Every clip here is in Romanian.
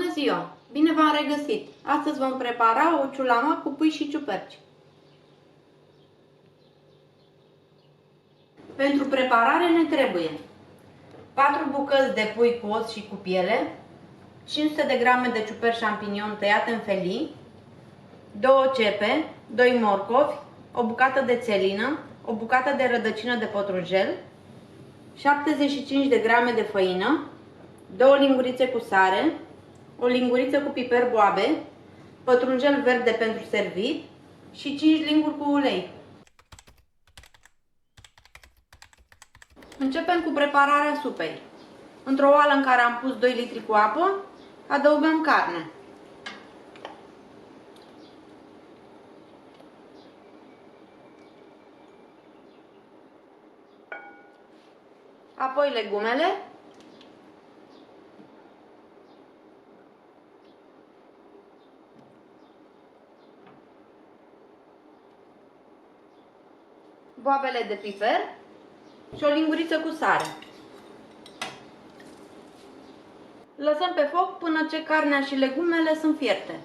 Bună ziua! Bine v-am regăsit! Astăzi vom prepara o ciulama cu pui și ciuperci. Pentru preparare ne trebuie 4 bucăți de pui cu os și cu piele, 500 de grame de ciuperci șampinion tăiate în felii, 2 cepe, 2 morcovi, o bucată de țelină, o bucată de rădăcină de pătrunjel, 75 de grame de făină, 2 lingurițe cu sare, o linguriță cu piper boabe, pătrunjel verde pentru servit și 5 linguri cu ulei. Începem cu prepararea supei. Într-o oală în care am pus 2 litri cu apă, adăugăm carne. Apoi legumele. Boabele de piper și o linguriță cu sare. Lăsăm pe foc până ce carnea și legumele sunt fierte.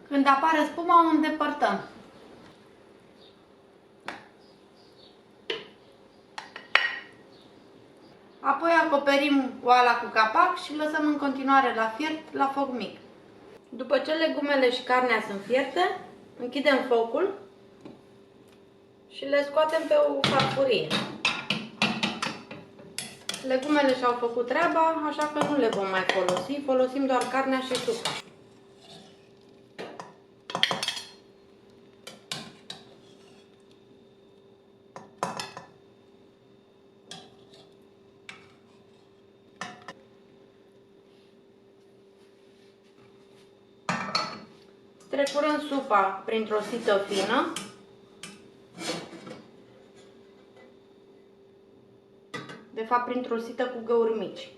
Când apare spuma, o îndepărtăm. Apoi acoperim oala cu capac și lăsăm în continuare la fiert la foc mic. După ce legumele și carnea sunt fierte, închidem focul și le scoatem pe o farfurie. Legumele și-au făcut treaba, așa că nu le vom mai folosi, folosim doar carnea și supa. Strecurăm supa printr-o siță fină. De fapt, printr-o sită cu găuri mici.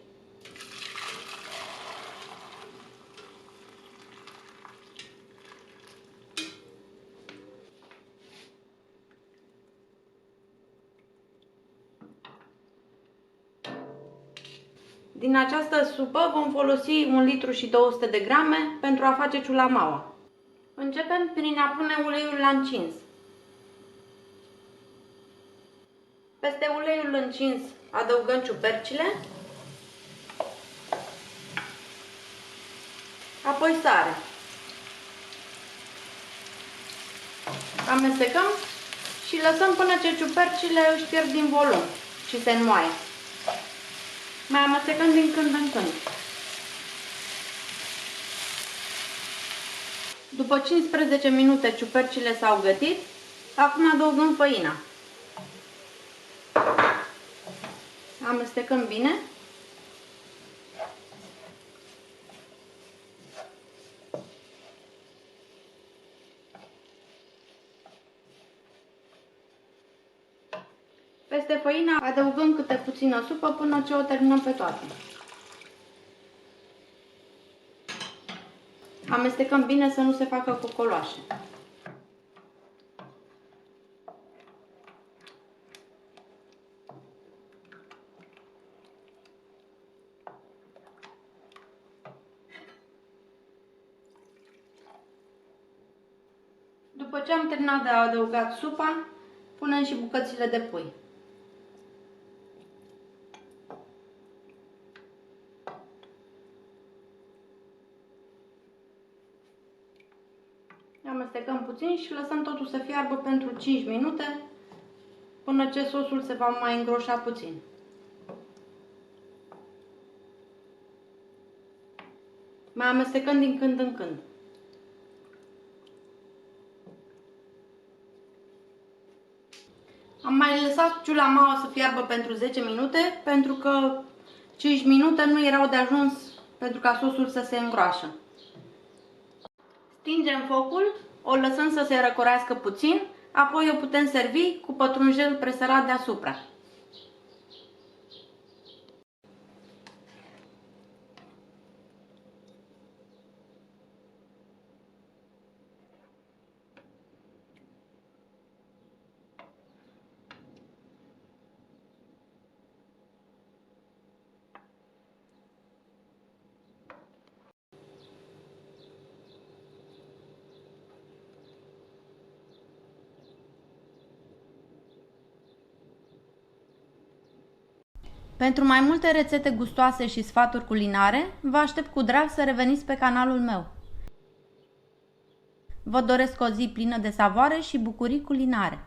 Din această supă vom folosi 1 litru și 200 de grame pentru a face ciulamaua. Începem prin a pune uleiul la încins. Peste uleiul încins adăugăm ciupercile, apoi sare. Amestecăm și lăsăm până ce ciupercile își pierd din volum și se înmoaie. Mai amestecăm din când în când. După 15 minute ciupercile s-au gătit, acum adăugăm făina. Amestecăm bine. Peste făină adăugăm câte puțină supă până ce o terminăm pe toată. Amestecăm bine să nu se facă cocoloașe. După ce am terminat de adăugat supa, punem și bucățile de pui. Amestecăm puțin și lăsăm totul să fiarbă pentru 5 minute, până ce sosul se va mai îngroșa puțin. Mai amestecăm din când în când. Am mai lăsat ciulamaua să fiarbă pentru 10 minute, pentru că 5 minute nu erau de ajuns pentru ca sosul să se îngroașă. Stingem focul, o lăsăm să se răcorească puțin, apoi o putem servi cu pătrunjel presărat deasupra. Pentru mai multe rețete gustoase și sfaturi culinare, vă aștept cu drag să reveniți pe canalul meu. Vă doresc o zi plină de savoare și bucurii culinare!